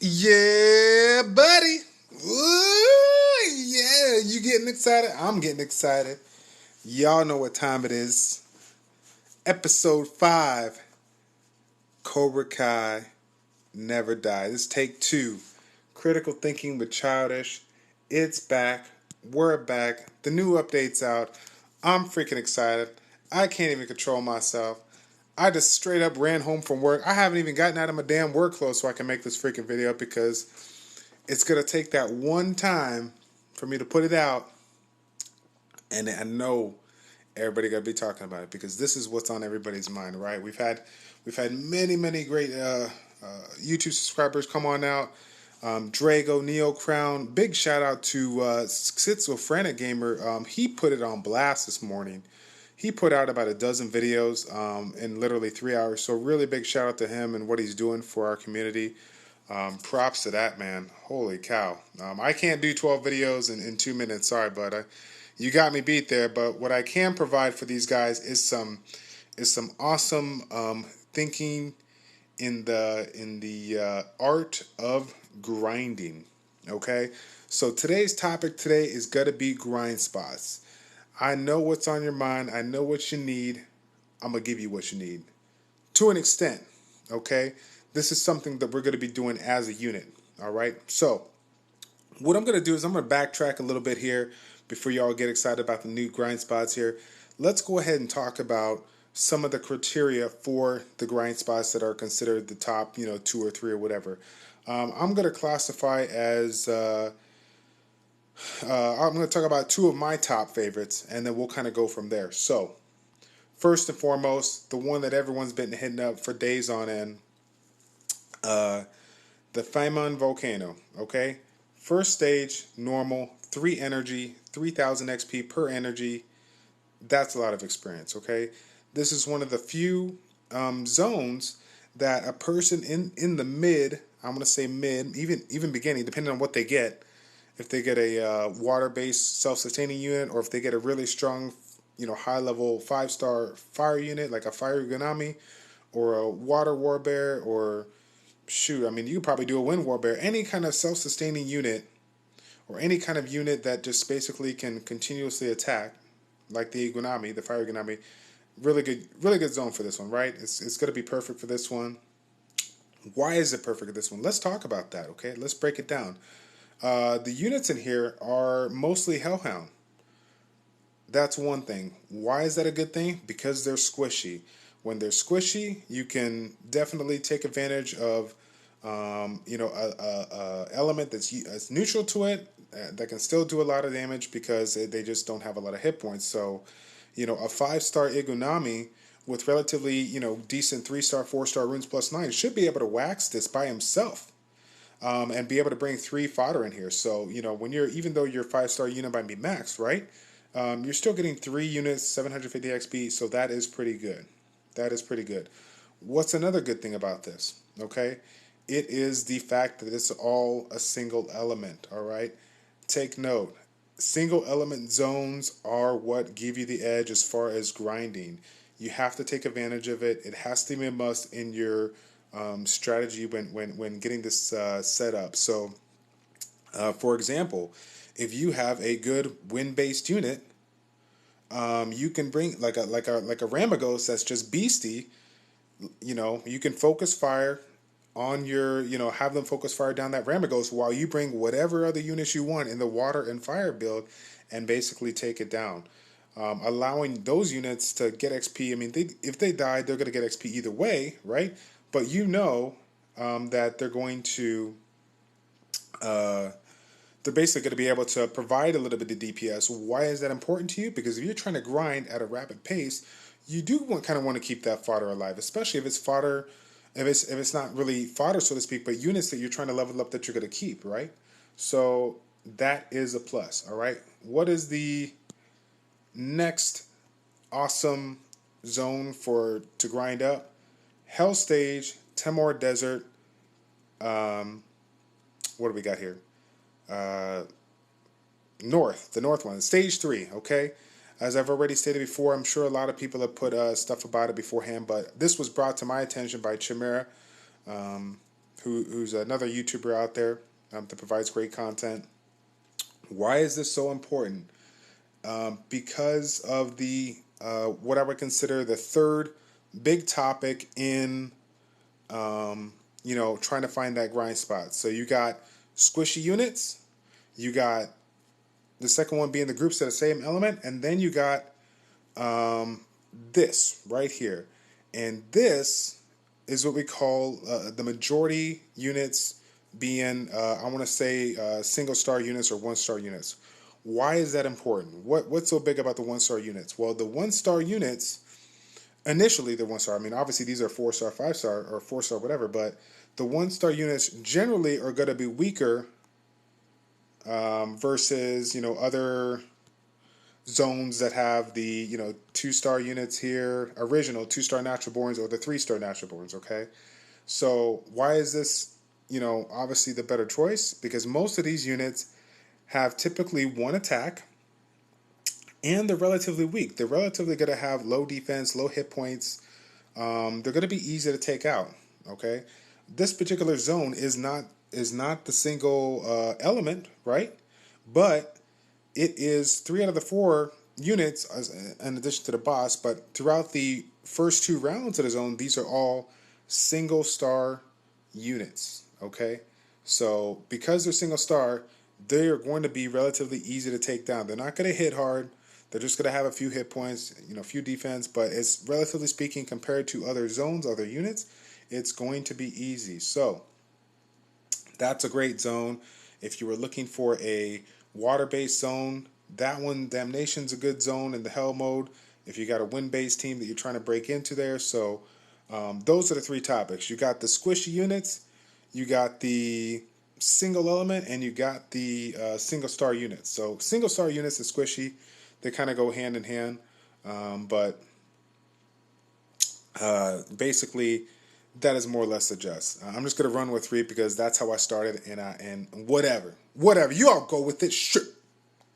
Yeah, buddy. Ooh, yeah, you getting excited? I'm getting excited. Y'all know what time it is. Episode 5, Cobra Kai Never Die. This is take 2. Critical Thinking with Childish. It's back. We're back. The new update's out. I'm freaking excited. I can't even control myself. I just straight up ran home from work. I haven't even gotten out of my damn work clothes so I can make this freaking video because it's going to take that one time for me to put it out. And I know everybody got to be talking about it because this is what's on everybody's mind, right? We've had many great YouTube subscribers come on out. Drago, Neo Crown, big shout out to Schizophrenic Gamer. He put it on blast this morning. He put out about a dozen videos in literally 3 hours. So really big shout out to him and what he's doing for our community. Props to that, man. Holy cow. I can't do 12 videos in 2 minutes. Sorry, bud. You got me beat there. But what I can provide for these guys is some awesome thinking in the art of grinding. Okay? So today's topic today is going to be grind spots. I know what's on your mind. I know what you need. I'm going to give you what you need. To an extent. Okay? This is something that we're going to be doing as a unit. All right? So, what I'm going to do is I'm going to backtrack a little bit here before y'all get excited about the new grind spots here. Let's go ahead and talk about some of the criteria for the grind spots that are considered the top, 2 or 3 or whatever. I'm going to classify as... I'm going to talk about 2 of my top favorites, and then we'll kind of go from there. So, first and foremost, the one that everyone's been hitting up for days on end, the Faimon volcano. Okay, first stage, normal, 3 energy, 3000 XP per energy. That's a lot of experience. Okay, this is one of the few zones that a person in the mid, I'm going to say mid, even beginning, depending on what they get. If they get a water-based self-sustaining unit, or if they get a really strong, high-level 5-star fire unit like a fire Gunami, or a water warbear, or shoot, I mean, you could probably do a wind warbear. Any kind of self-sustaining unit, or any kind of unit that just basically can continuously attack, like the Gunami, the fire Gunami. Really good zone for this one, right? It's going to be perfect for this one. Why is it perfect for this one? Let's talk about that. Okay, let's break it down. The units in here are mostly Hellhound. That's one thing. Why is that a good thing? Because they're squishy. When they're squishy, you can definitely take advantage of, a element that's neutral to it that can still do a lot of damage because they just don't have a lot of hit points. So, a 5-star Igunami with relatively, decent 3-star, 4-star runes plus 9 should be able to wax this by himself. And be able to bring 3 fodder in here. So, when even though your 5-star unit might be maxed, right? You're still getting 3 units, 750 XP, so that is pretty good. That is pretty good. What's another good thing about this? Okay? It is the fact that it's all a single element, all right? Take note. Single element zones are what give you the edge as far as grinding. You have to take advantage of it. It has to be a must in your strategy when getting this set up. So, for example, if you have a good wind-based unit, you can bring like a Ramagos that's just beastie. You can focus fire on your, have them focus fire down that Ramagos while you bring whatever other units you want in the water and fire build, and basically take it down. Allowing those units to get XP. I mean, if they die, they're going to get XP either way, right? But that they're going to, they're basically going to be able to provide a little bit of DPS. Why is that important to you? Because if you're trying to grind at a rapid pace, you do kind of want to keep that fodder alive, especially if it's fodder, if it's not really fodder, so to speak, but units that you're trying to level up that you're going to keep, right? So that is a plus, all right? What is the next awesome zone to grind up? Hell Stage, Temor Desert. What do we got here? The north one, Stage 3. Okay, as I've already stated before, I'm sure a lot of people have put stuff about it beforehand, but this was brought to my attention by Chimera, who's another YouTuber out there that provides great content. Why is this so important? Because of the what I would consider the third big topic in trying to find that grind spot. So you got squishy units, you got the second one being the groups of the same element, and then you got this right here. And this is what we call the majority units being, I want to say, single star units or 1-star units. Why is that important? What's so big about the 1-star units? Well, the 1-star units, initially the 1-star, I mean, obviously these are 4-star, 5-star, or 4-star, whatever, but the 1-star units generally are going to be weaker versus, other zones that have the, 2-star units here, original 2-star natural borns or the 3-star natural borns, okay? So why is this, obviously the better choice? Because most of these units have typically one attack, and they're relatively weak. They're relatively going to have low defense, low hit points. They're going to be easy to take out, okay? This particular zone is not the single element, right? But it is 3 out of the 4 units in addition to the boss. But throughout the first 2 rounds of the zone, these are all single star units. Okay, so because they're single star, they are going to be relatively easy to take down. They're not going to hit hard. They're just going to have a few hit points, a few defense. But it's relatively speaking compared to other zones, other units, it's going to be easy. So that's a great zone. If you were looking for a water-based zone, that one, Damnation's a good zone in the hell mode. If you got a wind-based team that you're trying to break into there. So those are the 3 topics. You got the squishy units, you got the single element, and you got the single star units. So single star units and squishy, they kind of go hand in hand. But basically, that is more or less the gist. I'm just gonna run with 3 because that's how I started, and whatever, you all go with it. Sure.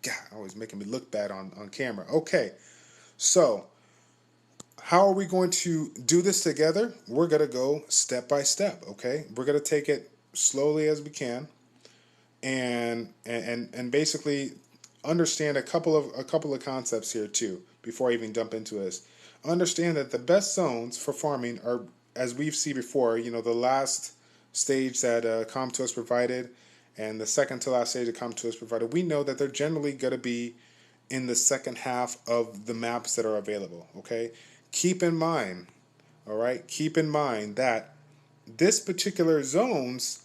God, always making me look bad on camera. Okay, so how are we going to do this together? We're gonna go step by step. Okay, we're gonna take it slowly as we can, and basically understand a couple of concepts here too before I even jump into this. Understand that the best zones for farming are, as we've seen before, the last stage that ComTools provided and the second to last stage that ComTools provided. We know that they're generally going to be in the second half of the maps that are available, okay? Keep in mind, all right? Keep in mind that this particular zones,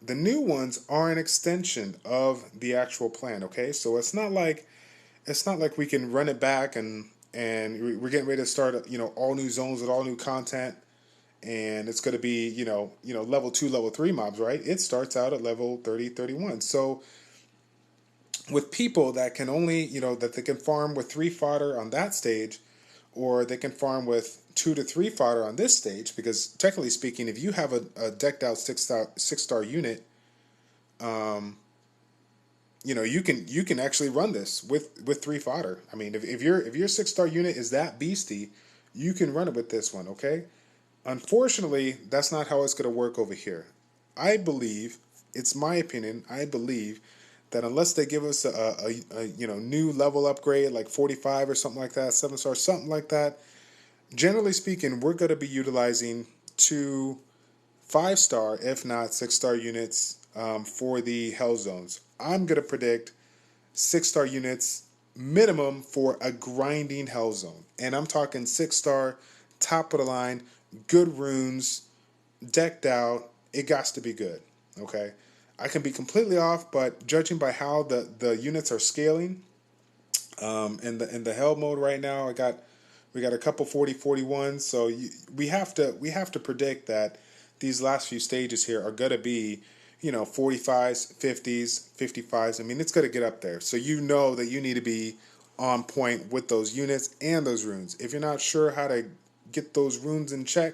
the new ones are an extension of the actual plan, okay? So it's not like we can run it back and we're getting ready to start, all new zones with all new content, and it's going to be, level 2, level 3 mobs, right? It starts out at level 30, 31. So with people that can only, that they can farm with 3 fodder on that stage, or they can farm with 2 to 3 fodder on this stage, because technically speaking, if you have a decked out 6-star unit, you can actually run this with 3 fodder. I mean, if your 6-star unit is that beastie, you can run it with this one, okay? Unfortunately, that's not how it's going to work over here. I believe, it's my opinion, I believe that unless they give us a new level upgrade like 45 or something like that, 7-star, something like that, generally speaking, we're going to be utilizing 2 5-star, if not 6-star units for the hell zones. I'm going to predict 6-star units minimum for a grinding hell zone. And I'm talking 6-star, top of the line, good runes, decked out. It got to be good, okay? I can be completely off, but judging by how the units are scaling, in the hell mode right now, we got a couple 40-41s, so we have to predict that these last few stages here are gonna be 45s, 50s, 55s. I mean, it's gonna get up there, so that you need to be on point with those units and those runes. If you're not sure how to get those runes in check,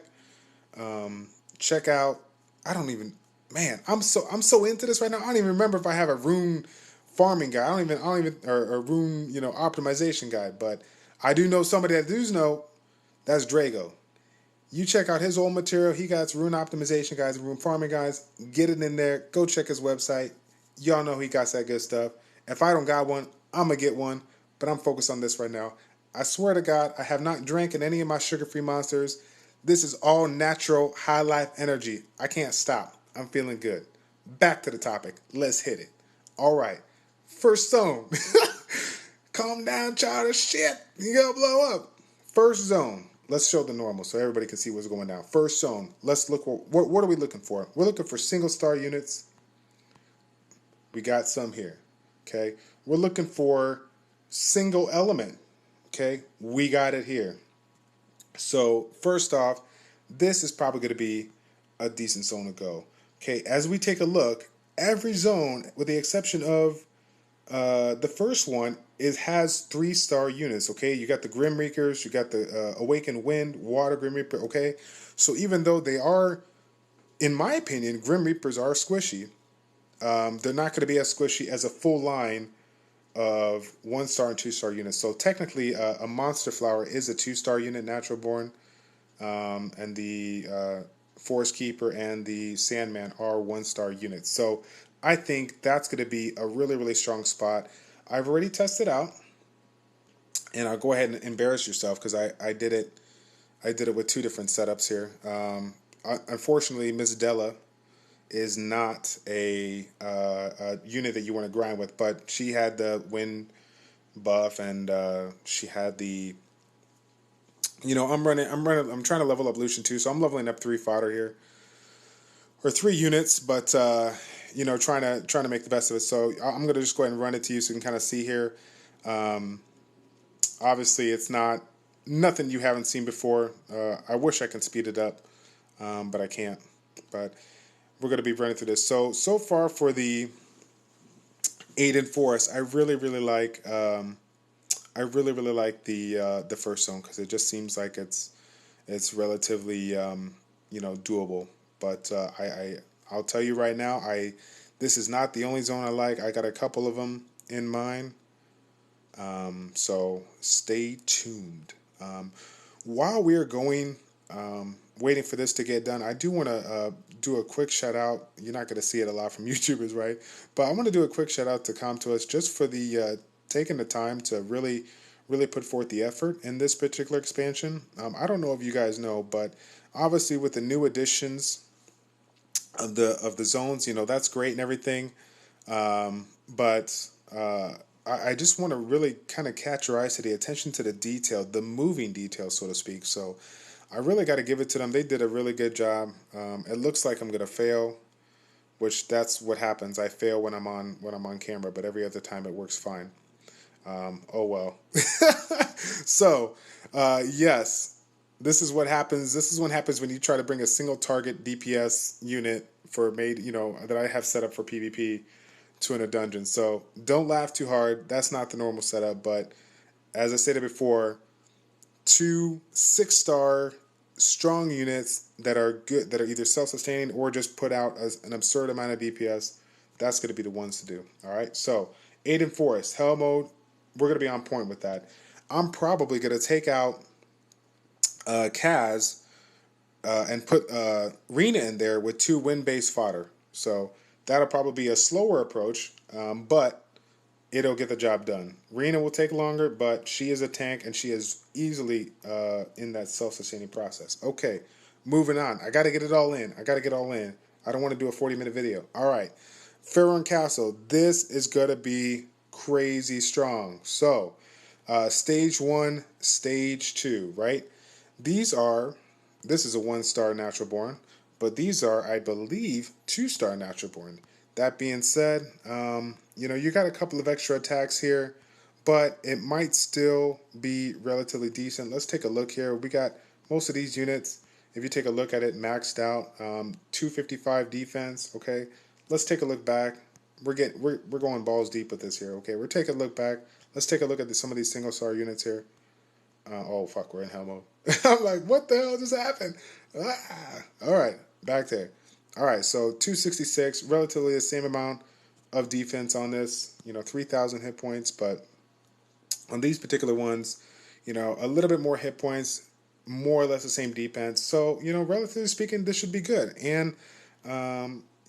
check out. I'm so into this right now. I don't even remember if I have a rune farming guide. I don't even or a rune optimization guide. But I do know somebody that does know. That's Drago. You check out his old material. He got rune optimization guys, rune farming guys. Get it in there. Go check his website. Y'all know he got that good stuff. If I don't got one, I'm going to get one. But I'm focused on this right now. I swear to God, I have not drank in any of my sugar-free monsters. This is all natural, high life energy. I can't stop. I'm feeling good. Back to the topic. Let's hit it. All right. First zone. Calm down, childish shit. You gotta blow up. First zone. Let's show the normal so everybody can see what's going down. First zone. Let's look. What are we looking for? We're looking for single star units. We got some here. Okay. We're looking for single element. Okay. We got it here. So first off, this is probably going to be a decent zone to go. Okay. As we take a look, every zone, with the exception of the first one, has 3-star units. Okay, you got the Grim Reapers, you got the Awakened Wind, Water Grim Reaper. Okay, so even though they are, in my opinion, Grim Reapers are squishy, they're not going to be as squishy as a full line of 1-star and 2-star units. So technically, a Monster Flower is a 2-star unit, natural born, and the Forest Keeper and the Sandman are 1-star units. So I think that's going to be a really, really strong spot. I've already tested out, and I'll go ahead and embarrass yourself because I did it. I did it with 2 different setups here. Unfortunately, Miss Della is not a unit that you want to grind with, but she had the wind buff, and she had the. I'm trying to level up Lucian too, so I'm leveling up 3 fodder here, or 3 units, but trying to make the best of it. So I'm gonna just go ahead and run it to you so you can kind of see here. Obviously, it's nothing you haven't seen before. I wish I could speed it up, but I can't. But we're gonna be running through this. So far for the Aiden Forest, I really like. I really like the first zone because it just seems like it's relatively doable. But I'll tell you right now, this is not the only zone I like. I got a couple of them in mind. So stay tuned. While we're going, waiting for this to get done, I do want to do a quick shout out. You're not going to see it a lot from YouTubers, right? But I want to do a quick shout out to ComToUs just for the taking the time to really put forth the effort in this particular expansion. I don't know if you guys know, but obviously with the new additions of the zones, that's great and everything. But I just want to really kind of catch your eyes to the attention to the detail, the moving detail, so to speak. So I really got to give it to them. They did a really good job. It looks like I'm gonna fail, which that's what happens. I fail when I'm on camera, but every other time it works fine. Oh well. So yes, this is what happens. This is what happens when you try to bring a single target DPS unit that I have set up for PvP to in a dungeon. So don't laugh too hard. That's not the normal setup. But as I stated before, 2 6-star strong units that are good, that are either self-sustaining or just put out an absurd amount of DPS. That's going to be the ones to do. All right. So Aiden Forest, Hell Mode. We're going to be on point with that. I'm probably going to take out Kaz and put Rena in there with 2 wind-based fodder. So that'll probably be a slower approach, but it'll get the job done. Rena will take longer, but she is a tank, and she is easily in that self-sustaining process. Okay, moving on. I got to get it all in. I don't want to do a 40-minute video. All right. Ferun Castle. This is going to be crazy strong. So, stage 1, stage 2, right? This is a 1-star natural born, but these are, I believe, 2-star natural born. That being said, you got a couple of extra attacks here, but it might still be relatively decent. Let's take a look here. We got most of these units, if you take a look at it, maxed out, 255 defense. Okay, let's take a look back. We're going balls deep with this here. Okay, we're taking a look back. Let's take a look at some of these single star units here. Oh fuck, we're in hell mode. I'm like, what the hell just happened? All right, back there. All right, so 266, relatively the same amount of defense on this. 3,000 hit points, but on these particular ones, a little bit more hit points. more or less the same defense. So, relatively speaking, this should be good. And,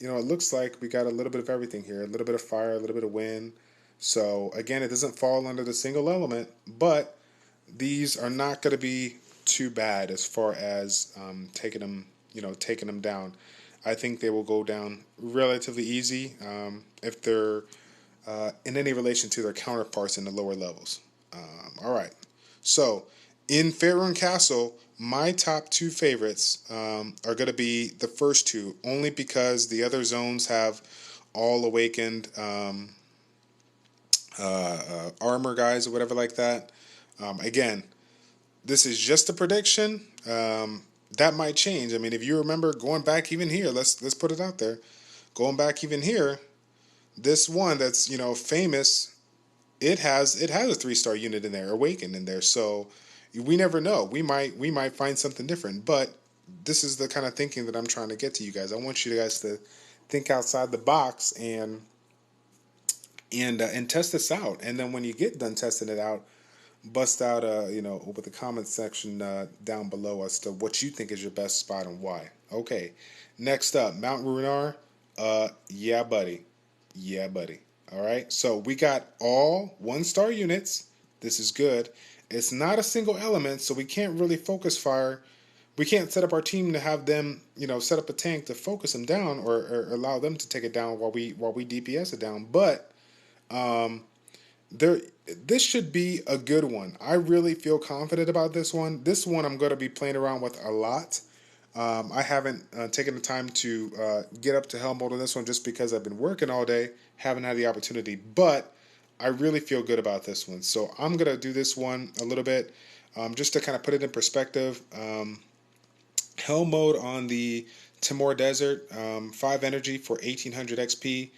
it looks like we got a little bit of everything here. A little bit of fire, a little bit of wind. So, again, it doesn't fall under the single element, but these are not going to be too bad as far as taking them down. I think they will go down relatively easy if they're in any relation to their counterparts in the lower levels. All right. So, in Ferun Castle, my top two favorites are going to be the first two, only because the other zones have all awakened armor guys or whatever like that. Again, this is just a prediction. That might change. I mean, if you remember going back even here, let's put it out there. Going back even here, this one that's famous, it has a 3-star unit in there, awakened in there. So we never know. We might find something different. But this is the kind of thinking that I'm trying to get to you guys. I want you guys to think outside the box and test this out. And then when you get done testing it out, bust out over the comment section down below as to what you think is your best spot and why. Okay, next up, Mount Runar. Yeah buddy. All right, so we got all 1-star units. This is good. It's not a single element, so we can't really focus fire. We can't set up our team to have them set up a tank to focus them down or allow them to take it down while we DPS it down. But this should be a good one. I really feel confident about this one. This one I'm going to be playing around with a lot. I haven't taken the time to get up to hell mode on this one just because I've been working all day, haven't had the opportunity, but I really feel good about this one. So I'm going to do this one a little bit just to kind of put it in perspective. Hell mode on the Timor Desert, 5 energy for 1800 XP.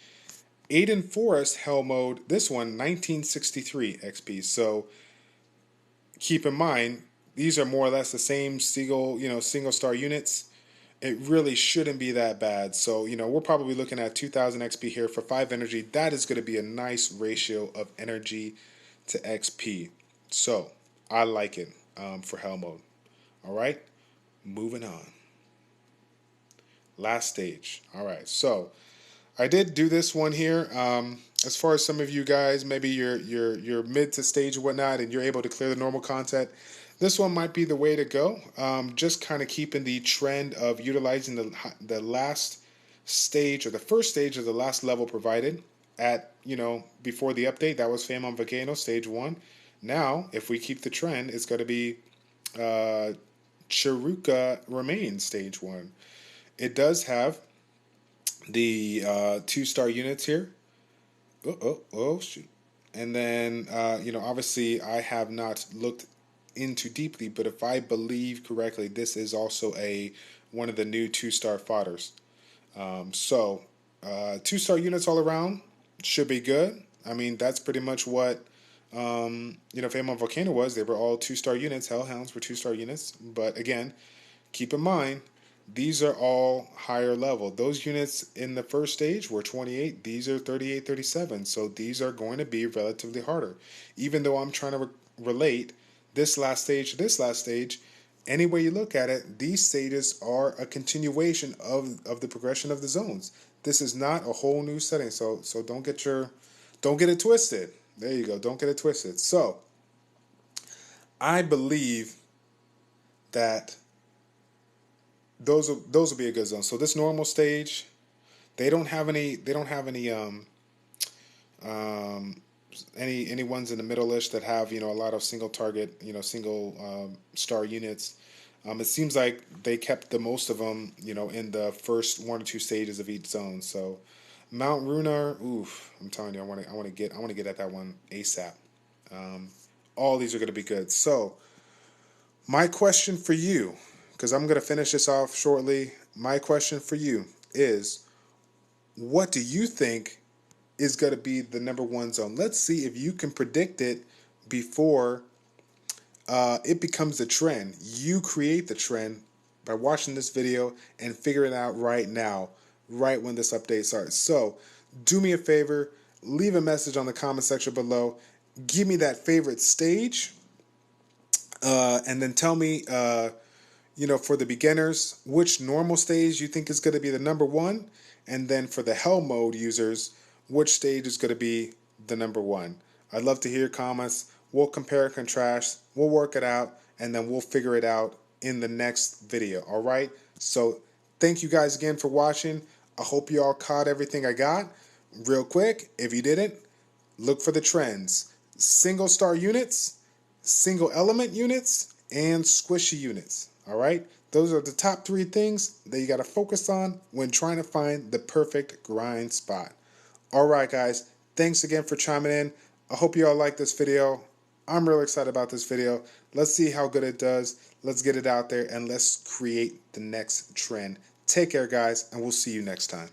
Aiden Forest Hell mode, this one 1963 XP. So keep in mind, these are more or less the same single star units. It really shouldn't be that bad. So, we're probably looking at 2000 XP here for 5 energy. That is going to be a nice ratio of energy to XP. So, I like it for Hell mode. All right, moving on. Last stage. All right, so I did do this one here. As far as some of you guys, maybe you're mid to stage or whatnot, and you're able to clear the normal content. This one might be the way to go. Just kind of keeping the trend of utilizing the last stage or the first stage of the last level provided at before the update. That was Faimon Volcano stage 1. Now, if we keep the trend, it's going to be Chiruka Remains stage 1. It does have the 2-star units here. Oh shoot. And then obviously I have not looked into deeply, but if I believe correctly, this is also one of the new 2-star fodders. So 2-star units all around should be good. I mean, that's pretty much what Faimon Volcano was. They were all 2-star units. Hellhounds were 2-star units. But again, keep in mind, these are all higher level. Those units in the first stage were 28. These are 38, 37. So these are going to be relatively harder. Even though I'm trying to relate this last stage to this last stage, any way you look at it, these stages are a continuation of the progression of the zones. This is not a whole new setting. So don't get it twisted. There you go. Don't get it twisted. So I believe that those will be a good zone. So this normal stage, they don't have any ones in the middle-ish that have a lot of single target single star units. It seems like they kept the most of them in the first 1 or 2 stages of each zone. So Mount Runar, oof, I'm telling you, I want to get at that one ASAP. All these are going to be good. So my question for you, because I'm going to finish this off shortly, my question for you is, what do you think is going to be the number 1 zone? Let's see if you can predict it before it becomes a trend. You create the trend by watching this video and figuring it out right now, right when this update starts. So do me a favor, leave a message on the comment section below. Give me that favorite stage. And then tell me, for the beginners, which normal stage you think is going to be the number one. And then for the hell mode users, which stage is going to be the number one. I'd love to hear your comments. We'll compare and contrast. We'll work it out. And then we'll figure it out in the next video. All right. So thank you guys again for watching. I hope you all caught everything I got. Real quick, if you didn't, look for the trends. Single star units, single element units, and squishy units. All right? Those are the top 3 things that you got to focus on when trying to find the perfect grind spot. All right, guys. Thanks again for chiming in. I hope you all like this video. I'm really excited about this video. Let's see how good it does. Let's get it out there and let's create the next trend. Take care, guys, and we'll see you next time.